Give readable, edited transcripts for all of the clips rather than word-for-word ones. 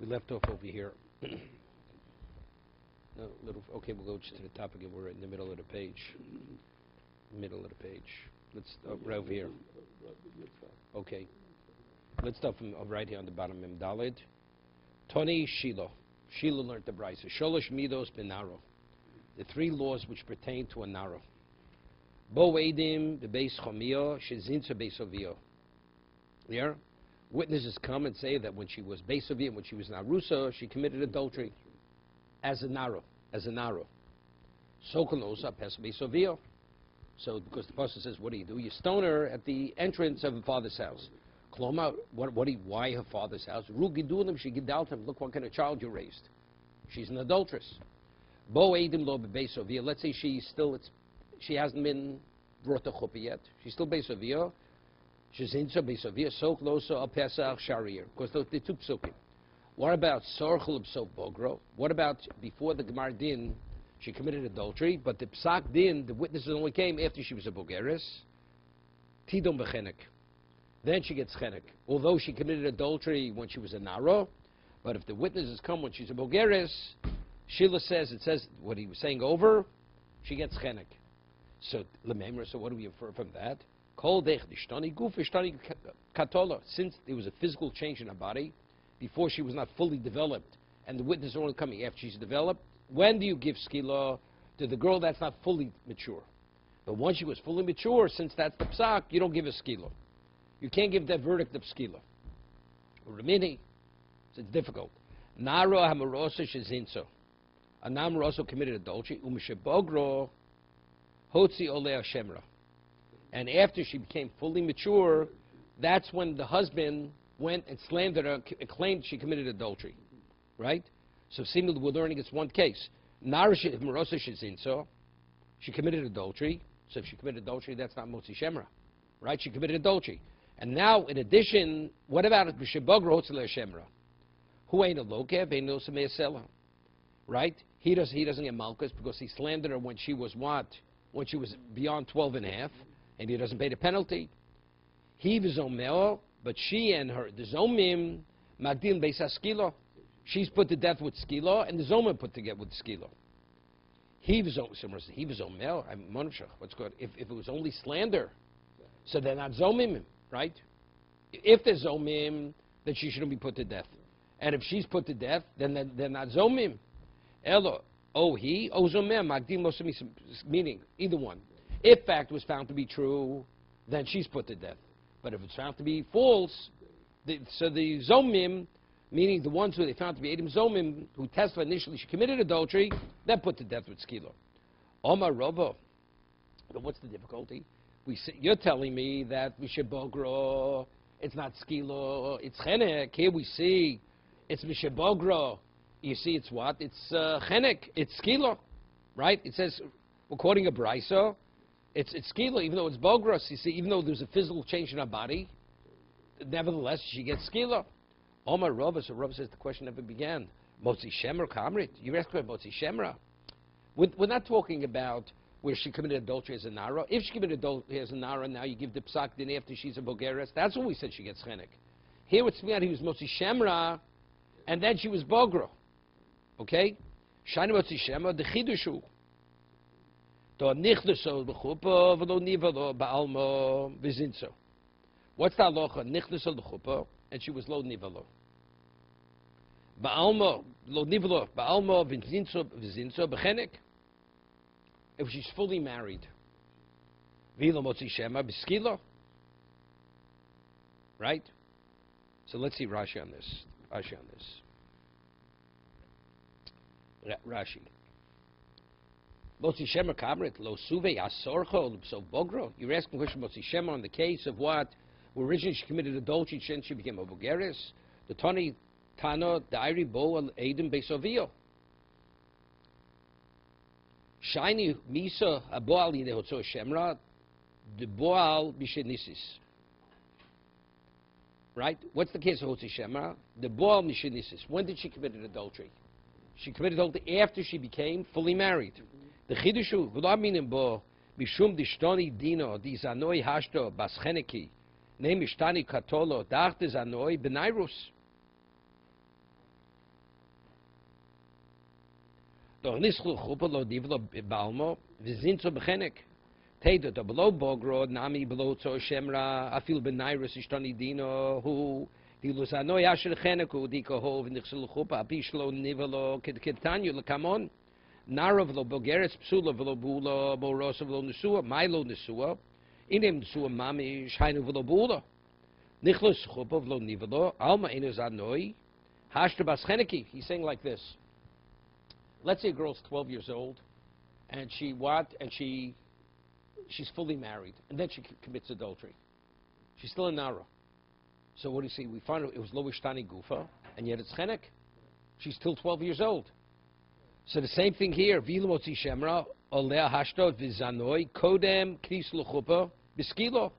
We left off over here. No, okay, we'll go just to the top again. We're in the middle of the page. Middle of the page. Let's right over here. Okay. Let's start from right here on the bottom. Mem Daled. Toni Shiloh. Shiloh learned the brisa. Sholosh midos benaro. The three laws which pertain to a naro. Bo edim the beis chomio shezinsa beis ovio. There, witnesses come and say that when she was beis ovio, when she was narusa, she committed adultery as a naro, So kolosa pes beis ovio. So because the pasuk says, what do? You stone her at the entrance of her father's house. Kloma, why her father's house? Ru gidulim, she gidaltem. Look what kind of child you raised. She's an adulteress. Bo edim lo beis ovio. Let's say she hasn't been brought to chuppah yet. She's still beis ovio. She's in beis ovio. So close to pesach sharir. Because they took psukim. What about sorchel b'sov bogro? What about before the gemar din? She committed adultery, but the psak din, the witnesses only came after she was a bogeres. Tidom bechenek. Then she gets chenek. Although she committed adultery when she was a naro, but if the witnesses come when she's a bogeres, Sheila says, it says what he was saying over, she gets chenek. So lememra. So what do we infer from that? Kol dech dishtani guf ishtani katola. Since there was a physical change in her body before she was not fully developed, and the witnesses are only coming after she's developed. When do you give skila to the girl that's not fully mature? But once she was fully mature, since that's the psak, you don't give a skila. You can't give that verdict of skila. Ramini, so it's difficult. Naro hamarosa shezinso. A namarosa committed adultery. Umishebogro hotzi oleh shemra. And after she became fully mature, that's when the husband went and slandered her and claimed she committed adultery. Right? So seemingly we're learning it's one case. Narash Marosa Shizinso, she committed adultery. So if she committed adultery, that's not Motzi Shemra. Right? She committed adultery. And now, in addition, what about B'Shebogro Hotzele Shemra? Who ain't a lokev, ain't no Sameh. Right? He doesn't get malchus because he slandered her when she was what? When she was beyond 12 and a half, and he doesn't pay the penalty. He was Omeo, but she and her, the Zomim, Magdil Beisaskilo. She's put to death with skilo, and the Zoma put to death with skilo. He was Omer. What's good? If it was only slander, so they're not Zomim, right? If they're Zomim, then she shouldn't be put to death. And if she's put to death, then they're not Zomim. Elo, he, Zomer, Magdim Mosami, meaning either one. If fact was found to be true, then she's put to death. But if it's found to be false, so the Zomim, meaning the ones who they found to be Edim Zomim, who testified initially she committed adultery, they're put to death with skilo. Omar Robo. But what's the difficulty? You're telling me that Mishebogro, it's not skilo, it's chenek. Here we see it's Mishebogro. You see it's what? It's chenek. It's skilo. Right? It says, according to Braiso, it's skilo, even though it's bogros. You see, even though there's a physical change in her body, nevertheless, she gets skilo. Omar Rava, so Rava says the question never began. Motzi Shemra Kamrit. You're asking about Motzi Shemra. We're not talking about where she committed adultery as a Nara. If she committed adultery as a Nara, now you give the psak din after she's a Bogeres. That's when we said she gets chenek. Here it's me out, he was Motzi Shemra, and then she was Bogro. Okay? Shani Motzi Shemra, the Chidushu. Do nichleso b'chuppah v'lo nivalo ba'almo v'zinso. What's the halacha? Nichleso l'chuppah, and she was lo nivalo. Ba'almo lo nivalo ba'almo v'zinso b'chenek. If she's fully married, v'lo motzi shema b'skilo. Right? So let's see Rashi on this. Rashi. Motzi Shema Kamrit, Lo Suve Asorcho, so Bogro. You're asking question Motzi Shema on the case of what? Well, originally she committed adultery, then she became a Bogeres. The Tani Tano, Dairi Bo, Adim Besovio. Shiny Misa, Aboal Yidehotso Shemra, the Boal Mishenisis. Right? What's the case of Motzi Shema? The Boal Mishenisis. When did she commit adultery? She committed adultery after she became fully married. The chidushu v'lo aminin bo mishum dishtoni dino di zanoi hashto bascheneki ne mishtani katolo dachte zanoi benairus. Doch nischlu chuppah lo divlo balmo, v'zin zu bechenek. Teida da below bogro, nami below to shemra, afil benairus ishtani dino, hu, dilus anoi asher cheneku, diko hov, nichselu chuppah, apishlo nivelo, kittanyu, lekamon, narov lo bogeres, psula velo bula, borosov lo nesua, milo nesua, inem nesua mami, shainu velo bula. Nichlus chuppah velo nivelo, alma inus anoi, hashta bas cheneki. He's saying like this. Let's say a girl's 12 years old, and she's fully married, and then she commits adultery. She's still a nara. So what do you see? We find it was lo ishtani gufa, and yet it's chenek. She's still 12 years old. So the same thing here. V'ilo motzi shemra oleh hashdot v'zanoi kodem knis l'chupa b'skilo.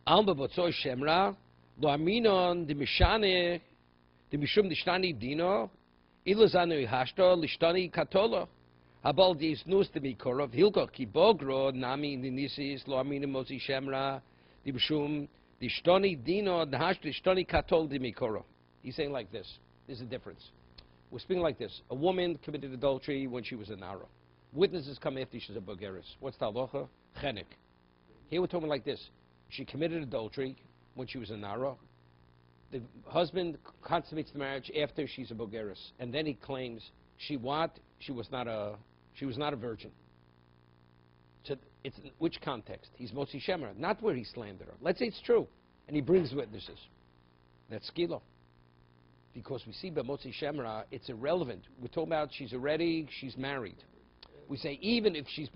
Alma b'tzoi shemra lo aminon d'mishane d'mishum d'ishtani dino ilazanoi hashto l'ishtani katola. Habal dis nus de mikorov hilko ki bogro nami ninisis lo amina mozi shemra di b'shum di shtoni dino d'hash di shtoni katol di mikorov. He's saying like this. There's a difference. We're speaking like this. A woman committed adultery when she was a nara. Witnesses come after she's a bogeres. What's the halacha? Chenek. Here we're talking like this. She committed adultery when she was a nara. The husband consummates the marriage after she's a bogeres, and then he claims she was not a virgin. So it's in which context? He's motzi shemra, not where he slandered her. Let's say it's true, and he brings witnesses. That's skilo. Because we see by motzi shemra, it's irrelevant. We're talking about she's married. We say even if she's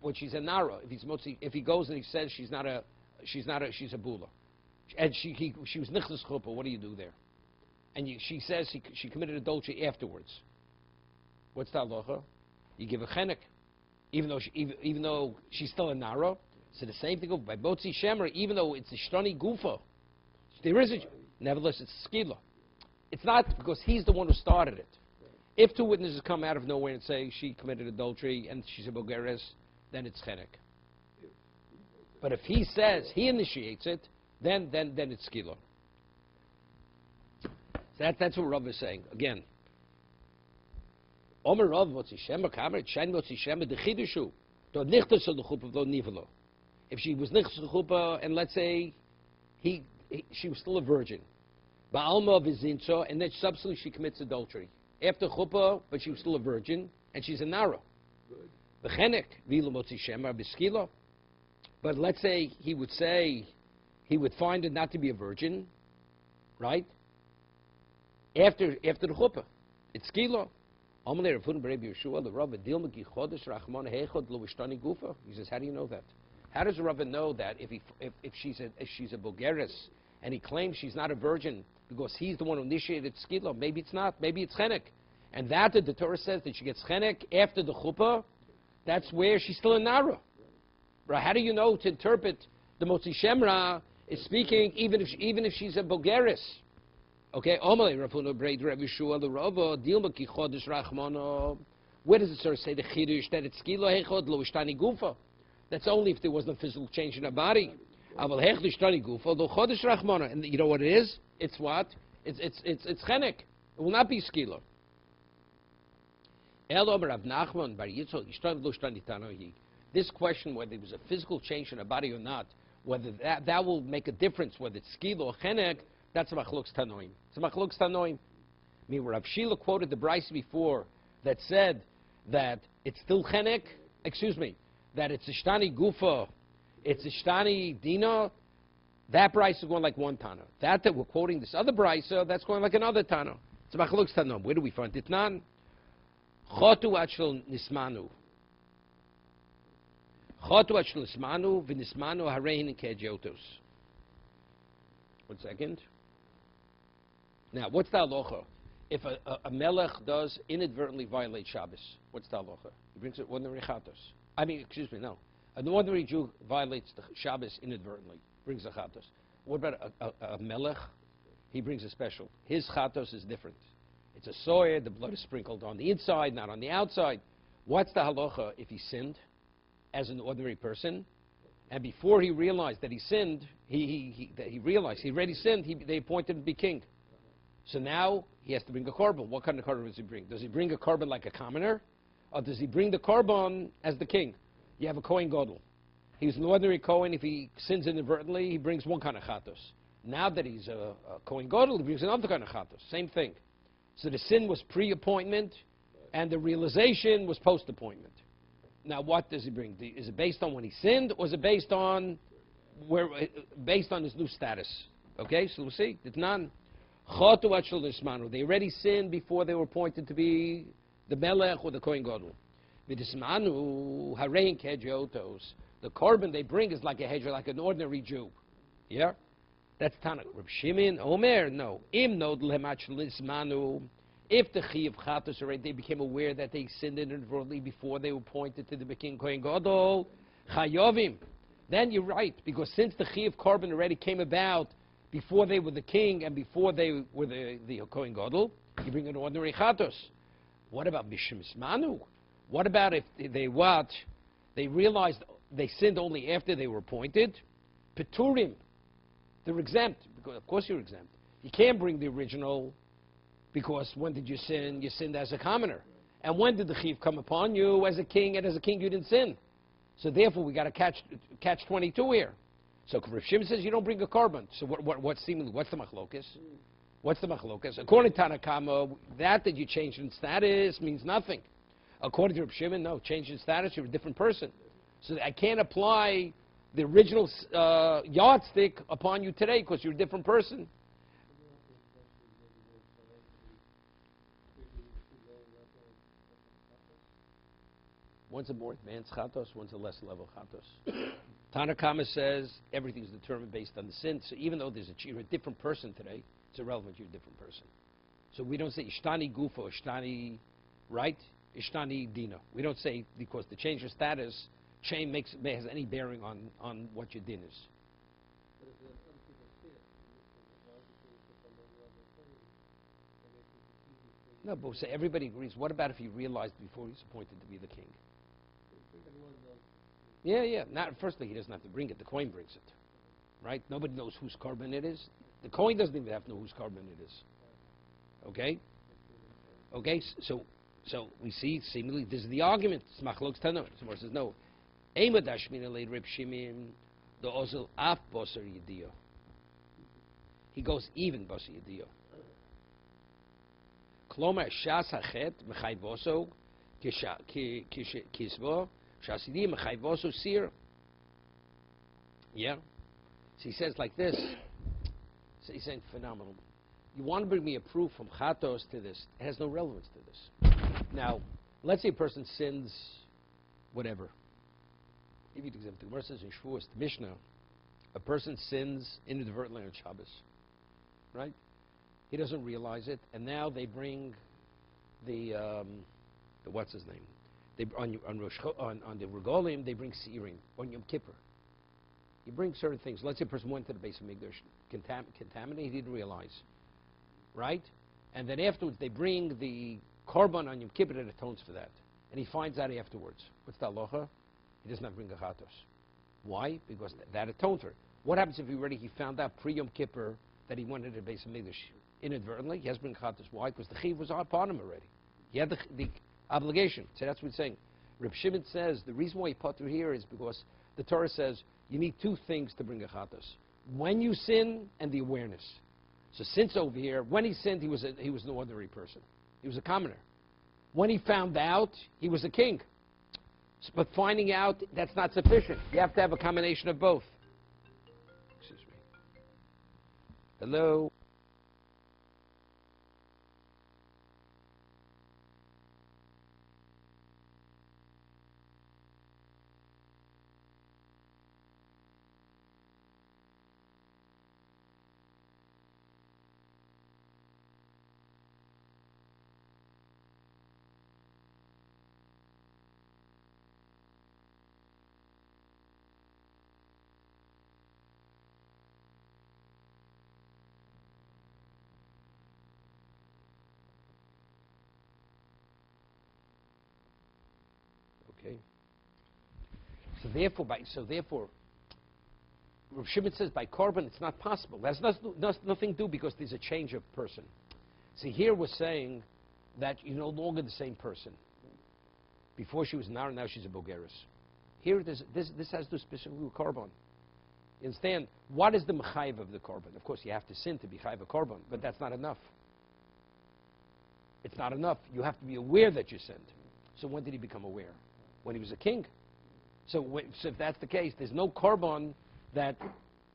when she's a nara, if he goes and he says she's a bula, and she was nichlas chuppah, what do you do there? And she says she committed adultery afterwards. What's the halacha? You give a chenek, even though she's still a nara. So the same thing by motzi shemra, even though it's a shtani gufa, there is nevertheless it's skila. It's not because he's the one who started it. If two witnesses come out of nowhere and say she committed adultery and she's a bogeres, then it's chenek. But if he says he initiates it, then it's skila. That's what Rav is saying. Again, Omer Rav motzi shemra kamer shain motzi shemra the chidushu do nichtas of the chuppah lo nivelo. If she was nichtas of the chuppah and let's say she was still a virgin, ba'alma v'zinso, and then subsequently she commits adultery after chuppah, but she was still a virgin and she's a nara. B'chenek v'ilo motzi shemra b'skilo. But let's say he would find her not to be a virgin, right? After the chuppah, it's skilo. He says, how do you know that? How does Rava know that if she's a bogeres and he claims she's not a virgin because he's the one who initiated skilo? Maybe it's not. Maybe it's chenek. And that the Torah says that she gets chenek after the chuppah. That's where she's still a nara. Right? How do you know to interpret the motzi shemra is speaking even if she's a bogeres? Okay, where does it sort of say the chidush that it's skilo hechod lo ishtani gufa? That's only if there was no physical change in her body. Aval hech ishtani gufa lo chodesh rachmana, and you know what it is? It's what? It's chenek. It will not be skilo. This question whether there was a physical change in her body or not, whether that will make a difference, whether it's skilo or chenek. That's a machlokes tanoim. It's a machlokes tanoim. I mean, Rav Shila quoted the brayso before that said that it's still chenek. That it's a shtani gufa, it's a shtani dina. That brayso is going like one tana. That we're quoting this other brayso, that's going like another tana. It's a machlokes tanoim. Where do we find it? Nan chotu achel nismanu. Chotu achel nismanu v'nismanu harein ke'ediotos. 1 second. Now, what's the halacha? If a melech does inadvertently violate Shabbos, what's the halacha? He brings it ordinary chatos. An ordinary Jew violates the Shabbos inadvertently, brings a chatos. What about a melech? He brings a special. His chatos is different. It's a soyer, the blood is sprinkled on the inside, not on the outside. What's the halacha if he sinned as an ordinary person? And before he realized that he sinned, he realized he already sinned, they appointed him to be king. So now he has to bring a korban. What kind of korban does he bring? Does he bring a korban like a commoner? or does he bring the korban as the king? You have a Kohen Gadol. He's an ordinary Kohen. If he sins inadvertently, he brings one kind of chatos. Now that he's a Kohen Gadol, he brings another kind of chatos. Same thing. So the sin was pre-appointment, and the realization was post-appointment. Now, what does he bring? Is it based on when he sinned, or is it based on his new status? Okay, so we'll see. It's none. They already sinned before they were appointed to be the Melech or the Kohen Gadol. The korban they bring is like a hedger, like an ordinary Jew. Yeah? That's Tana. Reb Shimon, Omer, no. If the Chi of Chatos already, they became aware that they sinned inadvertently before they were appointed to the King Kohen Gadol, Chayovim. Then you're right, because since the Chi of korban already came about before they were the king and before they were the Kohen Gadol, you bring an ordinary Chatos. What about Mishmis Manu? What about if they realized they sinned only after they were appointed? Peturim. They're exempt. Because of course you're exempt. You can't bring the original, because when did you sin? You sinned as a commoner. And when did the chiv come upon you as a king? And as a king you didn't sin. So therefore we got to catch 22 here. So Rav Shimon says you don't bring a korban. So what's the machlokas? What's the machlokas? According to Tanakama, that you changed in status means nothing. According to Rav Shimon, no, change in status, you're a different person. So I can't apply the original yardstick upon you today because you're a different person. One's a more advanced chatos, one's a less level chatos. Tanakama says everything's determined based on the sin. So even though you're a different person today, it's irrelevant, you're a different person. So we don't say ishtani gufa or ishtani, right? Ishtani dina. We don't say because the change of status has any bearing on what your din is. No, but say everybody agrees. What about if he realized before he's appointed to be the king? Yeah. Firstly, he doesn't have to bring it. The Kohen brings it, right? Nobody knows whose korban it is. The Kohen doesn't even have to know whose korban it is. Okay. So we see seemingly this is the argument. Smachlok's Tana. Someone says no. Ema dashmina leid Reb Shimon the ozel af boser yediyo. He goes even boser yediyo. Kloma shas hachet mechayvoso kisvo shasidi mechayvoso sir. Yeah. So he says like this. So he's saying phenomenal. You want to bring me a proof from chatos to this? It has no relevance to this. Now, let's say a person sins, whatever. Give you an example. The Gemara says in Shavuos, the Mishnah, a person sins inadvertently on Shabbos, right? He doesn't realize it, and now they bring the what's his name? On the Regalim, they bring Seirim on Yom Kippur. You bring certain things. Let's say a person went to the base of Mikdash, contaminated, he didn't realize, right? And then afterwards, they bring the korban on Yom Kippur that atones for that, and he finds out afterwards. What's the halacha? He does not bring a chatos. Why? Because that atones for it. What happens if he found out pre-Yom Kippur that he went to the base of Mikdash inadvertently? He has to bring chatos. Why? Because the chiv was upon him already. He had the obligation. So that's what he's saying. Reb Shimon says the reason why he potter here is because the Torah says you need two things to bring a chatos: when you sin and the awareness. So since over here, when he sinned, he was an ordinary person. He was a commoner. When he found out, he was a king. But finding out, that's not sufficient. You have to have a combination of both. Excuse me. Hello? So therefore, Rav Shimon says by korban it's not possible. That's nothing to do because there's a change of person. See, here we're saying that you're no longer the same person. Before she was Nara, now she's a Bogeris. Here, this has to specifically with Korban. You understand? What is the Mechayiv of the Korban? Of course, you have to sin to be Chayiv a Korban, but that's not enough. It's not enough. You have to be aware that you sinned. So when did he become aware? When he was a king. So if that's the case, there's no Korban that...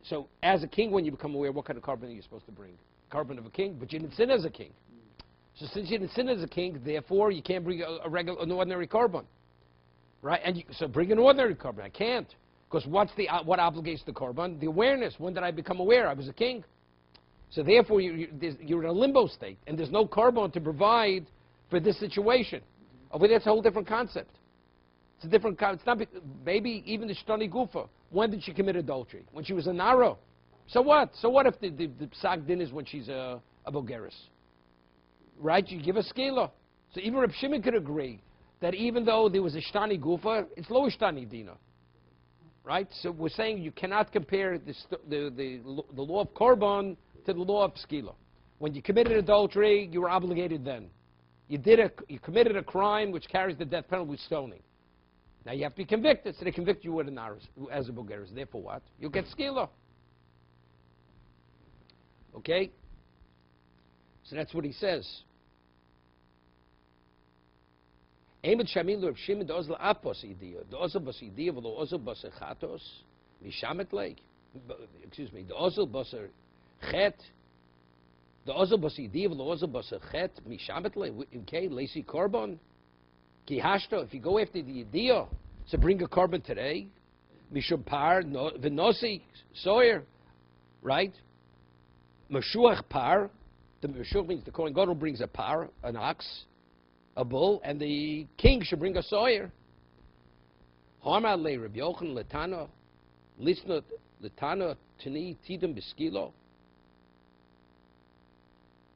So as a king, when you become aware, what kind of Korban are you supposed to bring? Korban of a king, but you didn't sin as a king. So since you didn't sin as a king, therefore you can't bring an ordinary Korban. Right? And so bring an ordinary Korban. I can't. Because what obligates the Korban? The awareness. When did I become aware? I was a king. So therefore, you're in a limbo state, and there's no Korban to provide for this situation. Over there, it's a whole different concept. It's a different concept. It's not, maybe even the Shtani Gufa. When did she commit adultery? When she was a Naro. So what? So what if the Psak Din is when she's a Bogeris? Right? You give a skila. So even Reb Shimon could agree that even though there was a Shtani Gufa, it's lo Shtani Dina. Right? So we're saying you cannot compare the law of Korban to the law of Skila. When you committed adultery, you were obligated then. You committed a crime which carries the death penalty with stoning. Now you have to be convicted, so they convict you as a Bogeris. Therefore what? You'll get Skila. Okay? So that's what he says. Excuse me, the Ozel Basar Chet, the Ozel Basar idea of the Ozel Basar Chet, Mishametle, okay, Lacy Korban, Kihashto, if you go after the idea, so bring a Korban today, Mishum Par, Venosi, Sawyer, right? Meshuach Par, the Meshuach means the Kohen Gadol brings a par, an ox, a bull, and the king should bring a sawyer. Harma le Rabbi Yochanan letana, lisnot letana tani tidum beskilo.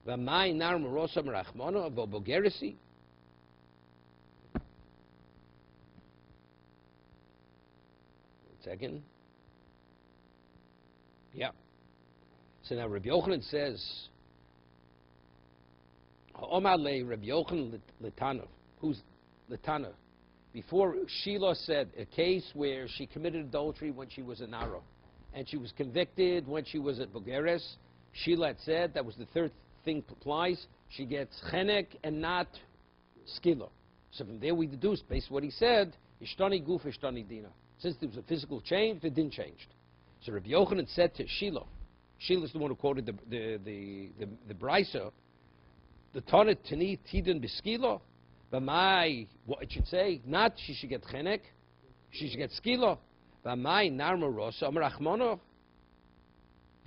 V'may nar merosam rachmano v'bogerisi. Second. Yeah. So now Rabbi Yochanan says, Omar le Rabbi Yochanan Litana. Who's Litana? Before, Sheila said a case where she committed adultery when she was a Nara, and she was convicted when she was a Bogeres. Sheila had said that was the third thing applies. She gets chenek and not skila. So from there we deduced, based on what he said, Ishtani guf, Ishtani dina. Since there was a physical change, it didn't change. So Rabbi Yochanan said to Sheila, Sheila's the one who quoted the Brisa, the Tanit Tani Tidin Beskila, Bamai, what it should say, not she should get chenek, she should get skila, Bamai Narma Rosa, Amarachmono,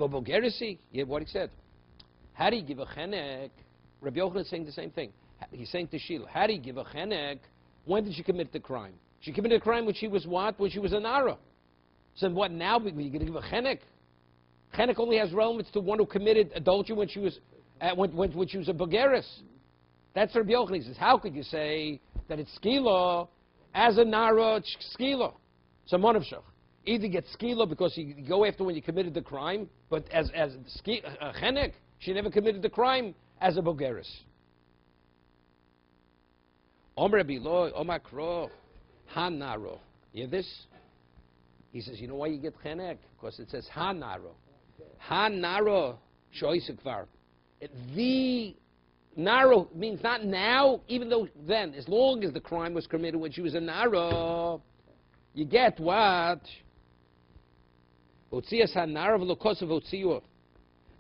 Vobogerisi, yeah, what he said. How do you give a chenek? Rabbi Yochanan is saying the same thing. He's saying to Sheila, how do you give a chenek? When did she commit the crime? She committed a crime when she was what? When she was a Nara. So what now? You're going to give a chenek? Chenek only has relevance to one who committed adultery when she was when she was a Bogeris. That's Rabbi Yochanan. He says, how could you say that it's skila as a Nara, it's skila? So monavshach. Either get skila because you go after when you committed the crime, but as chenek, she never committed the crime as a Bogeris. Omer Biloy, Omer Kro, Hanaro. You hear this? He says, you know why you get chenek? Because it says Hanaro. Hanaro shoisekvar. The Naro means not now, even though then, as long as the crime was committed when she was a Naro, you get what? Otzias Hanaro v'lokosav otziu.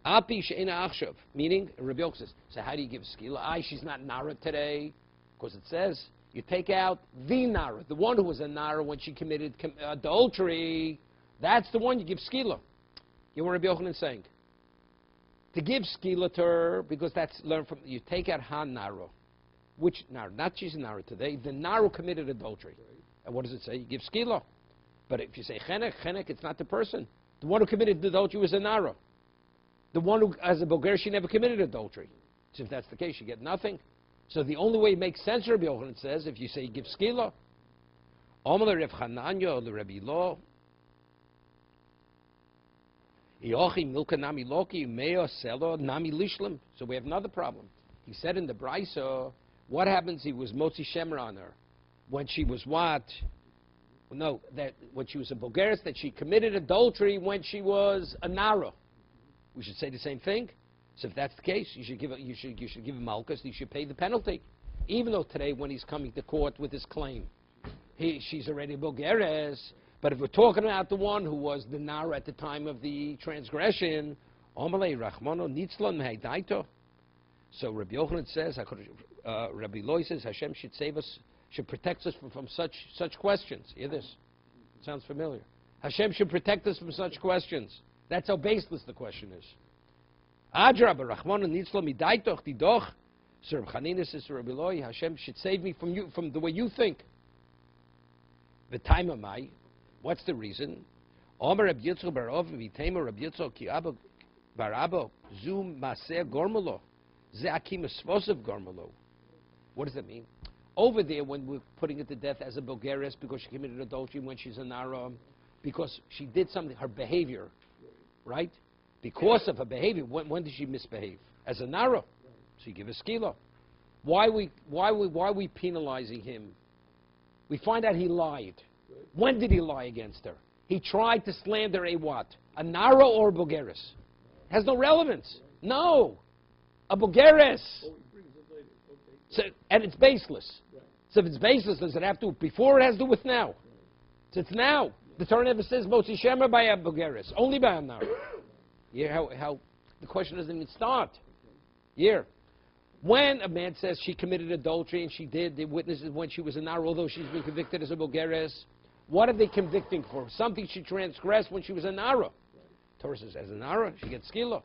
Api she'ena achshav. Meaning, Rabbi Yochanan says, so how do you give skila? She's not Nara today. Because it says, you take out the Nara, the one who was a Nara when she committed adultery. That's the one you give skila. You know what Rabbi Yochanan is saying? To give skila to her, because that's learned from, you take out ha Nara. Which Nara? Not she's a Nara today. The Nara committed adultery. And what does it say? You give skila. But if you say chenek, it's not the person. The one who committed adultery was a Nara. The one who, as a Boger, she never committed adultery. So if that's the case, you get nothing. So the only way it makes sense, Rabbi Yochanan says, if you say you give skila, Omer Rav Chananya the Rabbi Lo, Yochi Milka Nami Loki Meo Selo Nami Lishlim. So we have another problem. He said in the Brisa, what happens? He was Motzi Shemer on her. when she was what? No, that when she was a Bulgaris, that she committed adultery when she was a Nara. We should say the same thing. So if that's the case, you should give him malchus. You should pay the penalty, even though today when he's coming to court with his claim, she's already a Bulgaris. But if we're talking about the one who was the Nara at the time of the transgression, Omalei Rachmano Nitzlon Mehaidaito. So Rabbi Yochanan says, Rabbi Loi says, Hashem should save us, should protect us from such questions. Hear this? Sounds familiar. Hashem should protect us from such questions. That's how baseless the question is. Adra Barachmana Nitzlo Midaitoch Didoch. Sir Chanina says to Rabbi Loi, Hashem should save me from the way you think. The time of my, what's the reason? Omer Rabbi Yitzchak Barov Vitema Rabbi Yitzchak Ki Abba Barabo Zum Maser Gormolo. What does that mean? Over there, when we're putting it to death as a Bulgaris because she committed adultery when she's a Nara, because she did something, her behavior, right? Because of her behavior, when did she misbehave? As a Nara. So you give a skila. Why are we penalizing him? We find out he lied. When did he lie against her? He tried to slander a what? A Nara or a Bulgaris? Has no relevance. No. A Bulgaris. So, and it's baseless. So if it's baseless, does it have to before? It has to do with now. So it's now. The Torah never says Motzi Shema by a Bulgaris, only by a Nara. Yeah, how the question doesn't even start. Here, when a man says she committed adultery and she did, the witnesses when she was a Nara, although she's been convicted as a Bulgaris, what are they convicting for? Something she transgressed when she was a Nara. Torah says as a Nara, she gets skila.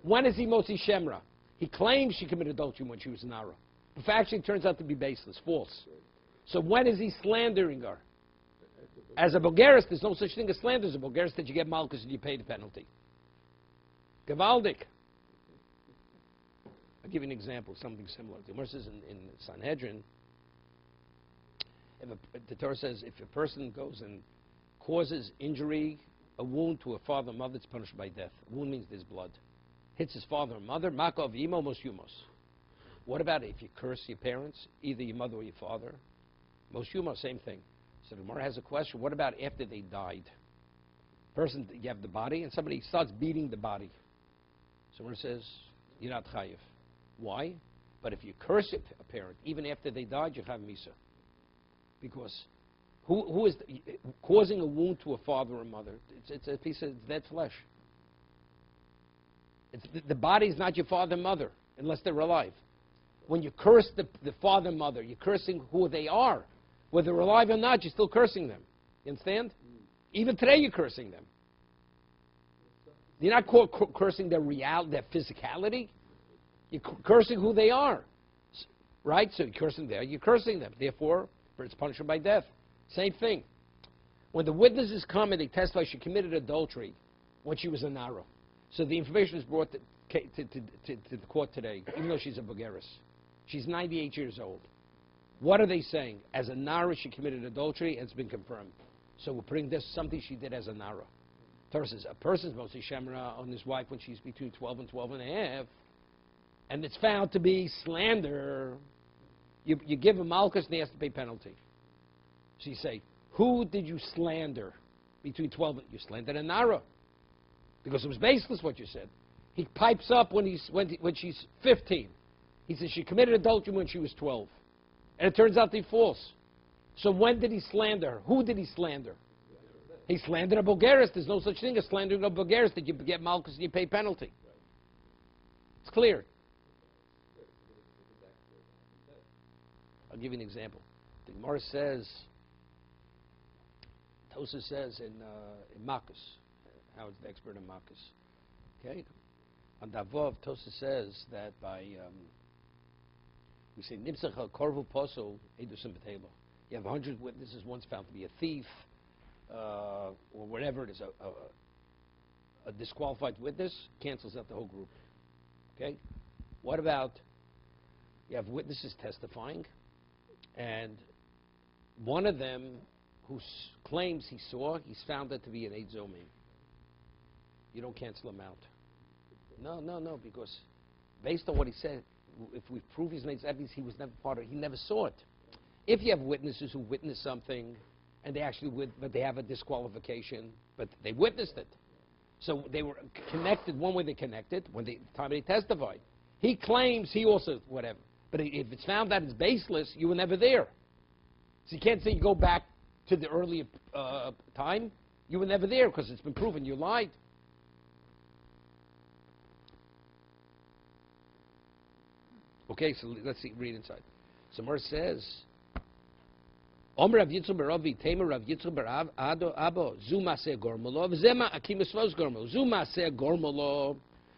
When is he Motzi Shemra? He claims she committed adultery when she was a Nara. But actually, it turns out to be baseless, false. So when is he slandering her? As a Bulgaris, there's no such thing as slander as a Bulgaris, that you get malchus and you pay the penalty. Gavaldik. I'll give you an example, something similar. The Gemara says in Sanhedrin, the Torah says if a person goes and causes injury, a wound to a father or mother, it's punished by death. A wound means there's blood. Hits his father or mother, makov imo mos yumos. What about if you curse your parents, either your mother or your father? Mos yumos, same thing. So the Gemara has a question, what about after they died? Person, you have the body, and somebody starts beating the body. So the Gemara says, you're not chayiv. Why? But if you curse a parent, even after they died, you have misa. Because who is causing a wound to a father or mother? It's a piece of dead flesh. The body is not your father and mother, unless they're alive. When you curse the father and mother, you're cursing who they are. Whether they're alive or not, you're still cursing them. You understand? Even today, you're cursing them. You're not cursing their reality, their physicality. You're cursing who they are. Right? So you're cursing them. You're cursing them. Therefore, it's punishment by death. Same thing. When the witnesses come and they testify she committed adultery when she was a Nara. So the information is brought to the court today, even though she's a Bulgaris. She's 98 years old. What are they saying? As a Nara, she committed adultery, and it's been confirmed. So we're putting this something she did as a Nara. Torah says a person's mostly Shemra on his wife when she's between 12 and 12 and a half, and it's found to be slander. You give him malchus and he has to pay penalty. So you say, who did you slander between 12 and... You slandered a Nara. Because it was baseless what you said. He pipes up when she's 15. He says she committed adultery when she was 12. And it turns out to be false. So when did he slander her? Who did he slander? He slandered a Bulgaris. There's no such thing as slandering a Bulgaris that you get malchus and you pay penalty. It's clear. I'll give you an example. The Gemara says, Tosa says in Makos, Howard's the expert in Makos. Okay? On Davov, Tosa says that by, we say, Nimsach Korvu Poso, Edusim Betelo. You have 100 witnesses, one's found to be a thief, or whatever it is, a disqualified witness, cancels out the whole group. Okay? What about, you have witnesses testifying, and one of them who claims he saw, he's found that to be an Eid Zomim. You don't cancel him out. No, because based on what he said, if we prove he's made evidence, he was never part of it. He never saw it. If you have witnesses who witness something, and they actually but they have a disqualification, but they witnessed it. So they were connected, one way they connected, when the time they testified. He claims he also, whatever. But if it's found that it's baseless, you were never there. So you can't say you go back to the earlier time. You were never there because it's been proven you lied. Okay, so let's see, read inside. So Mar says, Omer Rav Yitzchak bar Ravi, Tamer Rav Yitzchak bar Ado Abo, Zu Maseh Gormolo, V'zema Akim Esvos Gormolo, Zu Maseh Gormolo.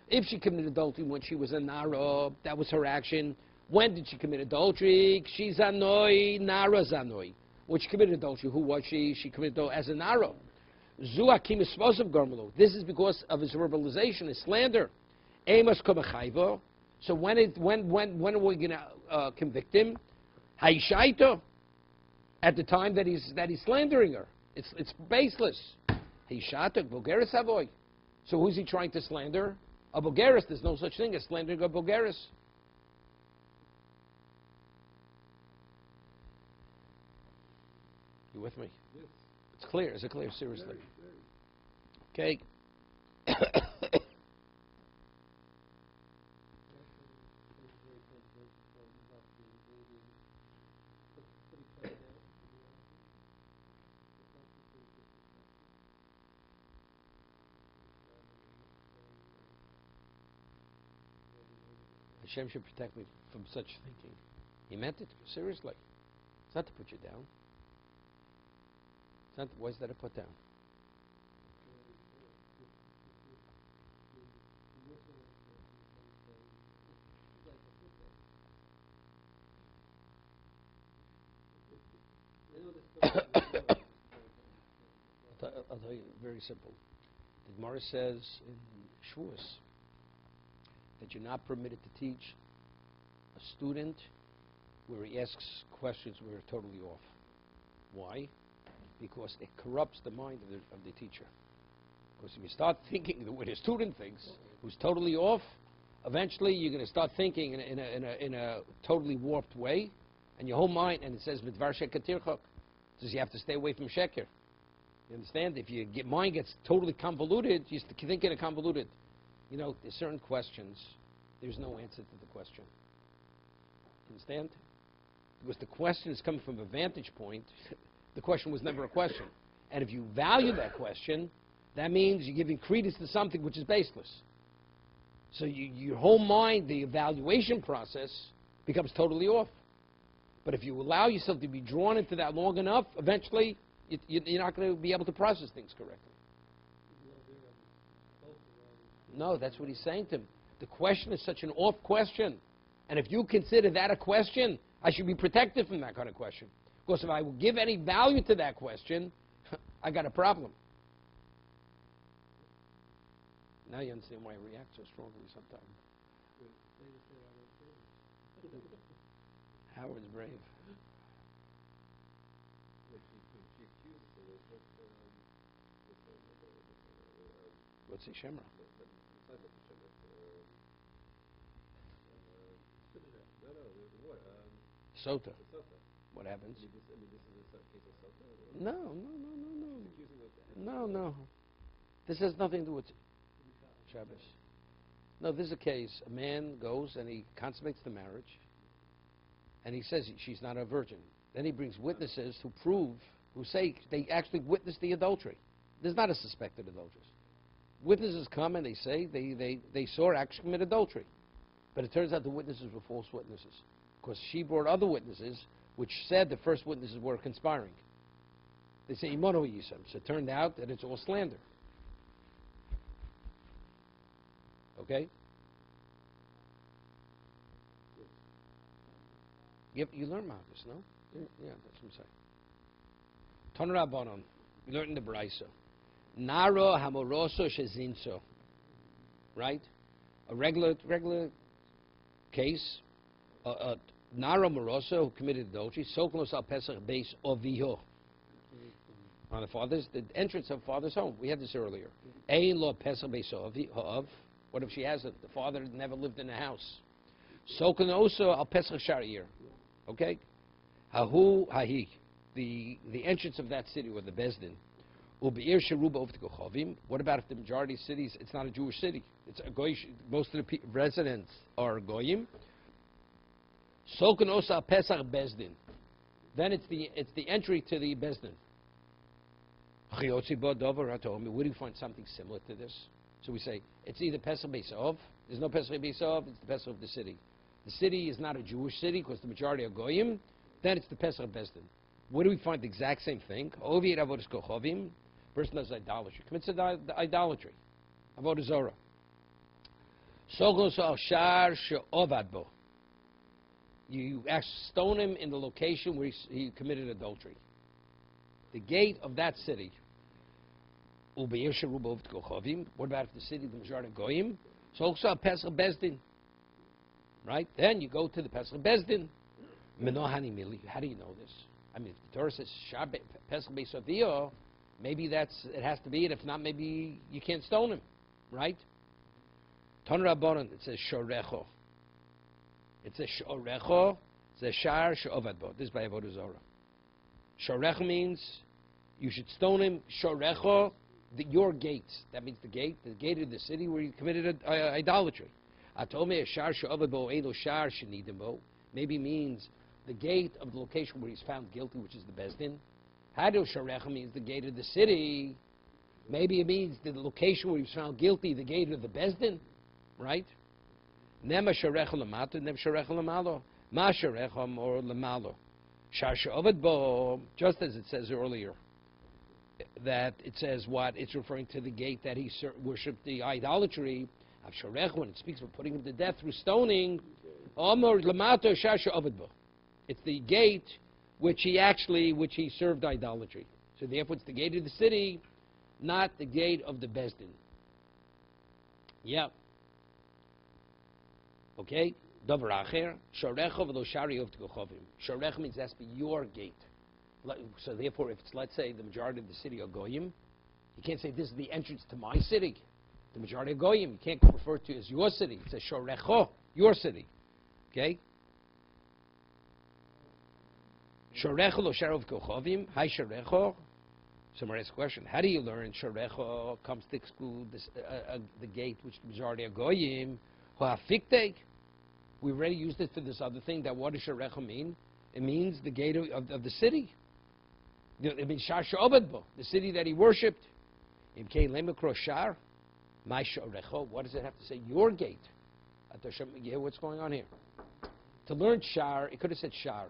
If she committed adultery when she was a Nara, that was her action. When did she commit adultery? She's Zanoi, Nara Zanoi. When she committed adultery, who was she? She committed adultery as a Nara. Zu Akim Esvos Gormolo. This is because of his verbalization, his slander. Amos Komachaivo. So when are we going to convict him? Haishaito. At the time that he's slandering her. It's baseless. Haishato Bogeris Avoy. So who's he trying to slander? A Bogeris. There's no such thing as slandering a Bogeris. You with me? Yes. It's clear. Is it clear? Seriously. Very. Okay. Hashem should protect me from such thinking. He meant it seriously. It's not to put you down. It's not. Why is that a put down? I'll tell you, very simple. The Gemara says in Shavuos that you're not permitted to teach a student where he asks questions where are totally off. Why? Because it corrupts the mind of the teacher. Because if you start thinking the way the student thinks, who's totally off, eventually you're going to start thinking in a totally warped way, and your whole mind, and it says, Midvar Shekatirchok, says you have to stay away from Sheker. You understand? If your mind gets totally convoluted, you think in a convoluted. You know, there's certain questions, there's no answer to the question. Understand? Because the question is coming from a vantage point, the question was never a question. And if you value that question, that means you're giving credence to something which is baseless. So your whole mind, the evaluation process, becomes totally off. But if you allow yourself to be drawn into that long enough, eventually you're not going to be able to process things correctly. No, that's what he's saying to him. The question is such an off question. And if you consider that a question, I should be protected from that kind of question. Because if I will give any value to that question, I got a problem. Now you understand why I react so strongly sometimes. Howard's brave. What's he, Shemra? Sota. What happens? No. No. This has nothing to do with Shabbos. No, this is a case. A man goes and he consummates the marriage, and he says she's not a virgin. Then he brings witnesses who say they actually witnessed the adultery. There's not a suspected adulteress. Witnesses come and they say they saw her actually commit adultery. But it turns out the witnesses were false witnesses. Because she brought other witnesses which said the first witnesses were conspiring. They say, Imono Yisam. So it turned out that it's all slander. Okay? You learn about this, no? Yeah, that's what I'm saying. Ton Rabbanon. We learned in the Braisa. Naro hamoroso shezinso. Right? A regular case. Naro moroso who committed adultery. Soklos al pesach beis oviho. On the entrance of father's home. We had this earlier. Ein lo pesach beis of. What if she hasn't? The father never lived in the house. Soklos al pesach sharir. Okay? Hahu hahi, the entrance of that city or the Bezdin. Ubeir sheruba of the Gochovim. What about if the majority of cities, it's not a Jewish city? It's a Goyish, most of the residents are Goyim. Sokan osa Pesach Bezdin. Then it's the entry to the Bezdin. Where do you find something similar to this? So we say it's either Pesach Beisov. There's no Pesach Beisov. It's the Pesach of the city. The city is not a Jewish city because the majority are Goyim. Then it's the Pesach Bezdin. Where do we find the exact same thing? Ovi avodas kochovim. Person does idolatry. Commits idolatry. Avodah Zorah. Sogos al shar she'ovad bo. You stone him in the location where he committed adultery. The gate of that city. What about if the city, the majority of Goyim? So also Pesach Bezdin. Right? Then you go to the Pesach Bezdin. Menohani Mili. How do you know this? I mean, if the Torah says Pesach Beisavio, maybe it has to be it. If not, maybe you can't stone him. Right? Ton Rabbanon, it says Shorecho. It says Shorecho. It says Shar She'ovad Bo. This is by Avodah Zorah. Shorecho means you should stone him. Shorecho, your gates. That means the gate of the city where you committed idolatry. Atome Shar She'ovad Bo Eino Shar Shenidim Bo. Maybe means the gate of the location where he's found guilty, which is the Bezdin. Hado Shorecho means the gate of the city. Maybe it means the location where he was found guilty, the gate of the Bezdin. Right? Nema Shorecho Lamato, Nema Shorecho Lamalo. Ma Shorecho or Lamalo. Shar She'ovad Bo, just as it says earlier, that it says what? It's referring to the gate that he worshipped the idolatry of Shorecho, when it speaks of putting him to death through stoning. Omor Lamato Shar She'ovad Bo. It's the gate which he served idolatry. So therefore it's the gate of the city, not the gate of the Bezdin. Yeah. Okay? Davar acher, Shorecho v'lo shari of Gochovim. Shorecho means that's be your gate. So therefore, if it's, let's say, the majority of the city are Goyim, you can't say this is the entrance to my city. The majority of Goyim, you can't refer to as your city. It says Shorecho, your city. Okay? Shorecho lo shari of Gochovim. Hi Shorecho. Someone asks a question. How do you learn Shorecho comes to exclude the gate which the majority are Goyim? Ha'afikteg. We already used it for this other thing. That what does Shorecho mean? It means the gate of the city. It means Shar She'ovad Bo, the city that he worshipped. Im Kei Lemekro Shar, my Shorecho. What does it have to say? Your gate. You hear what's going on here? To learn Shar, it could have said Shar.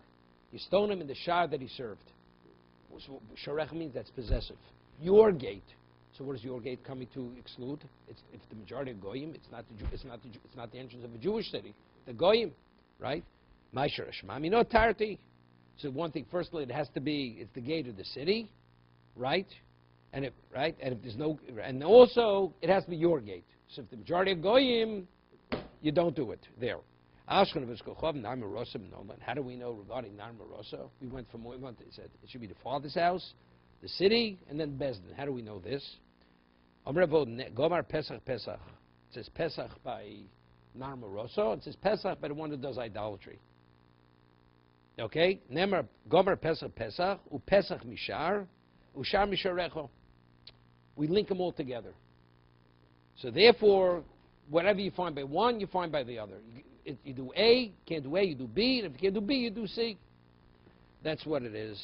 You stone him in the Shar that he served. So Shorecho means that's possessive. Your gate. So what is your gate coming to exclude? It's the majority of Goyim. It's not the entrance of a Jewish city. The Goyim, right? Ma'asher Shmami no tarti. So one thing, firstly, it has to be it's the gate of the city, right? And if there's no, and also it has to be your gate. So if the majority of Goyim, you don't do it there. How do we know regarding Nar Marosa? We said it should be the father's house, the city, and then Bezdin. How do we know this? Gomar Pesach Pesach. It says Pesach by Nar Marosa. It says Pesach by the one who does idolatry. Okay? Nemar Gomar Pesach Pesach, U Pesach Mishar, Ushar Misharecho. We link them all together. So therefore, whatever you find by one, you find by the other. You do A, can't do A, you do B, and if you can't do B, you do C. That's what it is.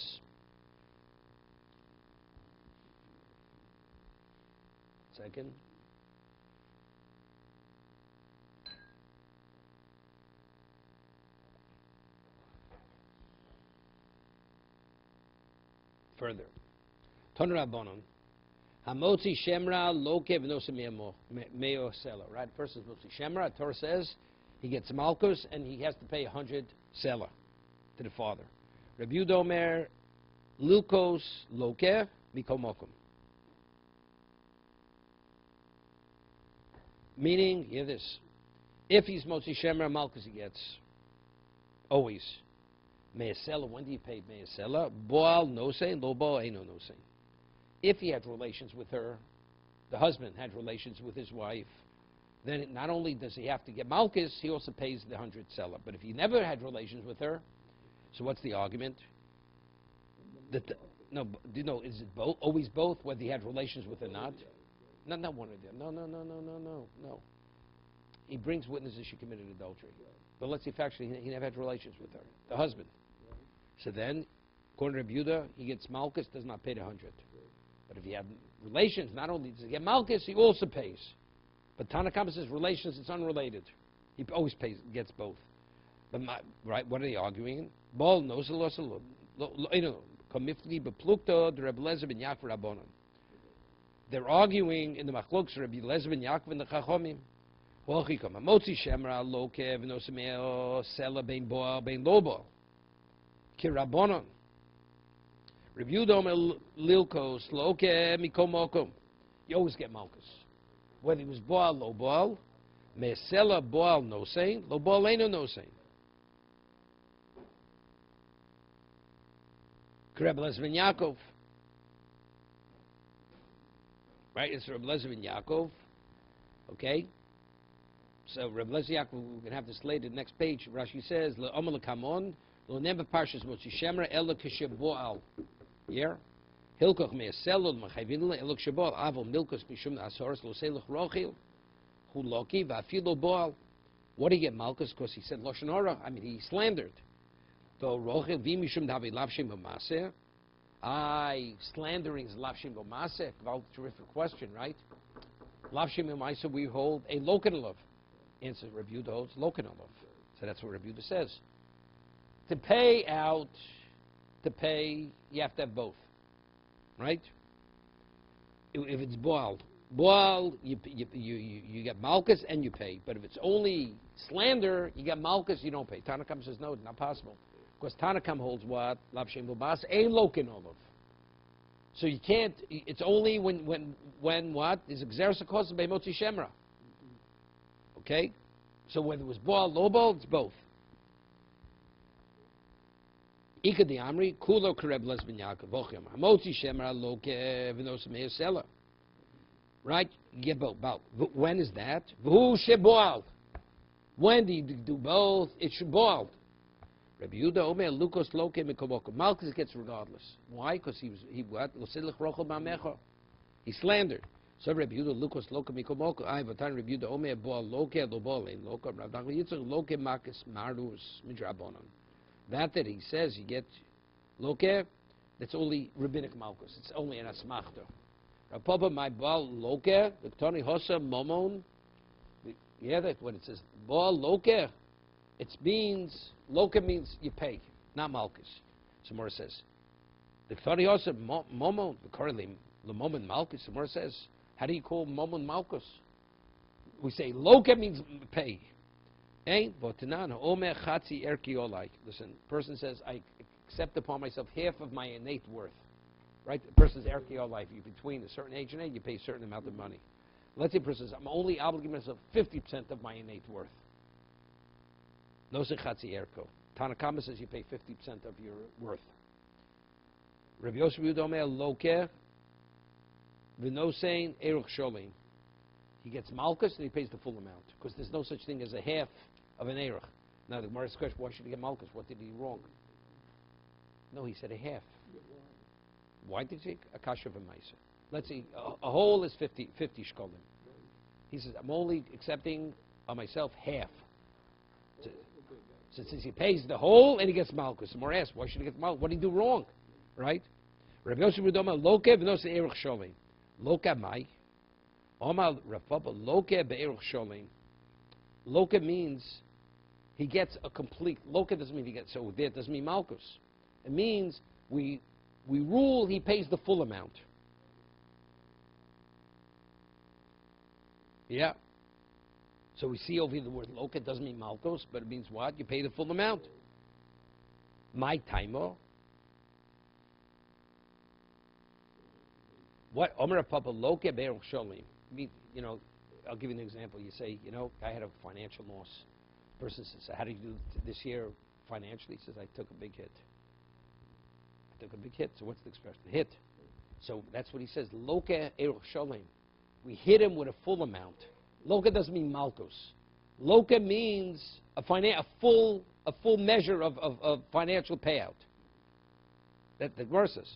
Second. Further. Ton Rabbanon. Hamotzi Shemra Loke V'nosem Meo Sela. Right? First is Motzi Shemra. Torah says he gets Malkus and he has to pay 100 Sela to the father. Rabbi Yehuda Omer Lukos Loke Mikomokum. Meaning, hear this. If he's Motzi Shemra, Malkus he gets. Always. Me'asela, when do you pay Me'asela? Boal nosein, lo boal eino nosein. If he had relations with her, the husband had relations with his wife, then not only does he have to get Malkus, he also pays the 100 Sela. But if he never had relations with her, so what's the argument? No, do you know, is it both? Always both, whether he had relations with or not? No, not one of them. No. He brings witnesses she committed adultery. But let's say factually he never had relations with her, the husband. So then, according to Rabbi Yehuda, he gets malchus, does not pay the 100. But if he had relations, not only does he get malchus, he also pays. But Tanakama says relations, it's unrelated. He always gets both. But right, what are they arguing? Bal knows they're arguing in the Machlokes Rabbi Eliezer ben Yaakov and the Chachomim. Motzi Shemra Lokev Nosemeo Sela Ben Boal Ben Lobo Kirabonon Rabbi Yehuda Lilkos Loke Mikomokom. You always get malchus. Whether he was Boal, Lo Boal, Mesela Boal no saying, Lo Boal ain't no saying. Rabbi Eliezer ben Yaakov. Right, it's Rabbi Eliezer ben Yaakov. Okay? So Rabbi Eliezer Yaakov, we're going to have this later, the next page. Rashi says, Le'omer le'kamon, lo'nemba parshas motzi shemra, elo k'sheboal. Yeah? Hilkoch me'aselo, l'machayvin le, elo k'sheboal, avol milkos mishum asoros, lo'selech rochil, hu loki, va'afilo boal. What did he get malchus? Because he said Lashon Hara. I mean, he slandered. Though rochil, v'mishum davi lavshim b'maseh. Slandering is lavshim b'maseh. Well, terrific question, right? Lavshim b'maseh, we hold a lokanalav. Answer, Rabbi Yehuda holds lokanalav. So that's what Rabbi Yehuda says. To pay, you have to have both. Right? If it's boal, you get malchus and you pay. But if it's only slander, you get malchus, you don't pay. Tanakam says no, it's not possible. Because Tanakam holds what? Lavshem Bubas, a lokin olav. So you can't, it's only when what? Is Xeris Akos and Beimotzi Shemra. Okay? So whether it was Baal, Lobal, it's both. Ika di Amri, Kulo Kareb Lesben Yaakov, Vochem, Hamotzi Shemra, Loke, Venos Meosela. Right? You get both. When is that? V'hu Sheboal. When do you do both? It should boil. Rabbi Yehuda Omer Lukos Loke Mekomoko. Malchus gets regardless. Why? Because he what? He slandered. So Rabbi Yehuda Lukos Loke Mekomoko. I have a time Rabbi Yehuda Omer Boal Loke Lo Boal Ein Loke. Rabbi Yitzchak Loke Makis Mardus Midrabonon. That he says you get Loke. That's only rabbinic Malchus. It's only an asmachta. Rabbi Papa my Boal Loke. The Tony Hosa Momon. Yeah, that's what it says. Boal Loke. It means, Loka means you pay, not Malchus. Samora says. The Ktari also, Momon, currently, the Momon Malchus, Samora says, how do you call Momon Malchus? We say, Loka means pay. Listen, person says, I accept upon myself half of my innate worth. Right? The person's erkiolai. You're between a certain age and age, you pay a certain amount of money. Let's say a person says, I'm only obligating myself 50% of my innate worth. No sechatzi erko. Tanakama says you pay 50% of your worth. Rabbi Yosef Yudomer Loke V'nosein Eruch Sholim. He gets malchus and he pays the full amount because there's no such thing as a half of an eruch. Now the Gemara's question: why should he get malchus? What did he do wrong? No, he said a half. Why did he? A kasha v'maisa. Let's see. A whole is 50 shkolim. He says I'm only accepting on myself half. So since he pays the whole and he gets malchus, the more asks, why should he get malchus? What did he do wrong? Right? Rabbi Yosef B'doma Loke v'nos eruch sholim. Loke mai. Omal Rafapa Loke be'eruch sholim. Loke means he gets a complete. Loke doesn't mean he gets so there. It doesn't mean malchus. It means we rule he pays the full amount. Yeah. So we see over here the word loka doesn't mean malchus, but it means what? You pay the full amount. My taimo. What? Omer Papa loka be'eruch sholim. You know, I'll give you an example. You say, you know, I had a financial loss. The person says, how did you do this year financially? He says, I took a big hit. I took a big hit. So what's the expression? Hit. So that's what he says. Loka eruch sholim. We hit him with a full amount. Loka doesn't mean malchus. Loka means a full measure of financial payout. That Gemara says.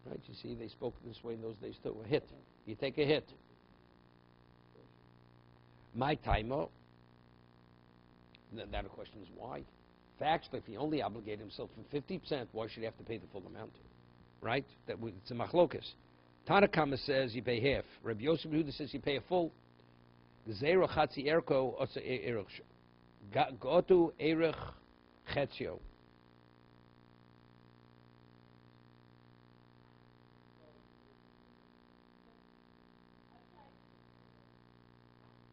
Right? You see, they spoke this way in those days too. A hit. You take a hit. My taimo. Now the question is why? Factually, if he only obligated himself for 50%, why should he have to pay the full amount? Right? It's a machlokas. Tanakama says you pay half. Rabbi Yosef Yehuda says you pay a full. Gzeiro chatzi erko otsa erich. Gotu erich chetzio.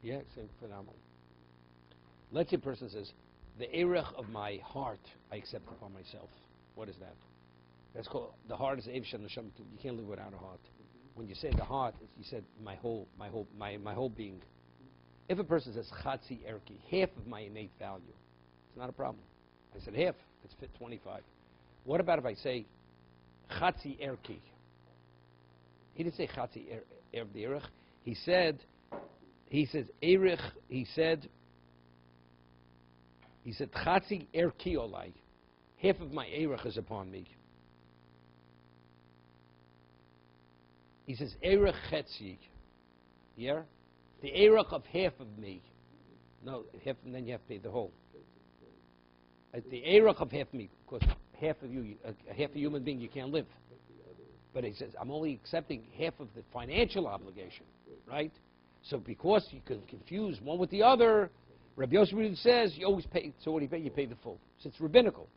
Yeah, same phenomenon. Let's say a person says, the erech of my heart I accept upon myself. What is that? That's called, the heart is Eiv Shem Neshama. You can't live without a heart. When you say the heart, you said my whole being. If a person says Chatzi Erki, half of my innate value, it's not a problem. I said half, it's fit 25. What about if I say Chatzi Erki? He didn't say Chatzi Erech. He says Erech, he said Chatzi Erki Olai. Half of my Erech is upon me. He says Erech Chetzi. Yeah? The Erech of half of me. No, half, and then you have to pay the whole. The Erech of half of me, because half of you, half a human being, you can't live. But he says, I'm only accepting half of the financial obligation, right? So because you can confuse one with the other, Rabbi Yosef says you always pay. So what do you pay? You pay the full. So it's rabbinical.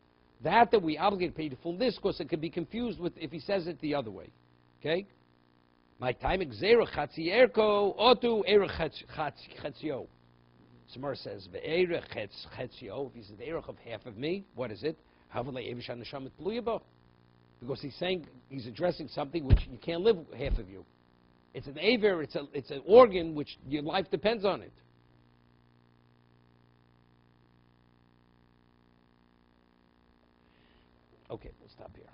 That we obligate to pay the full. This, because it could be confused with if he says it the other way. Okay. My time exera chatzi erko otu erech chatzio. Samar says ve'erech chatzio. If he says the erech of half of me, what is it? Havalei evishan neshamet pluyabo. Because he's saying he's addressing something which you can't live half of you. It's an aver. It's an organ which your life depends on it. Okay, we'll stop here.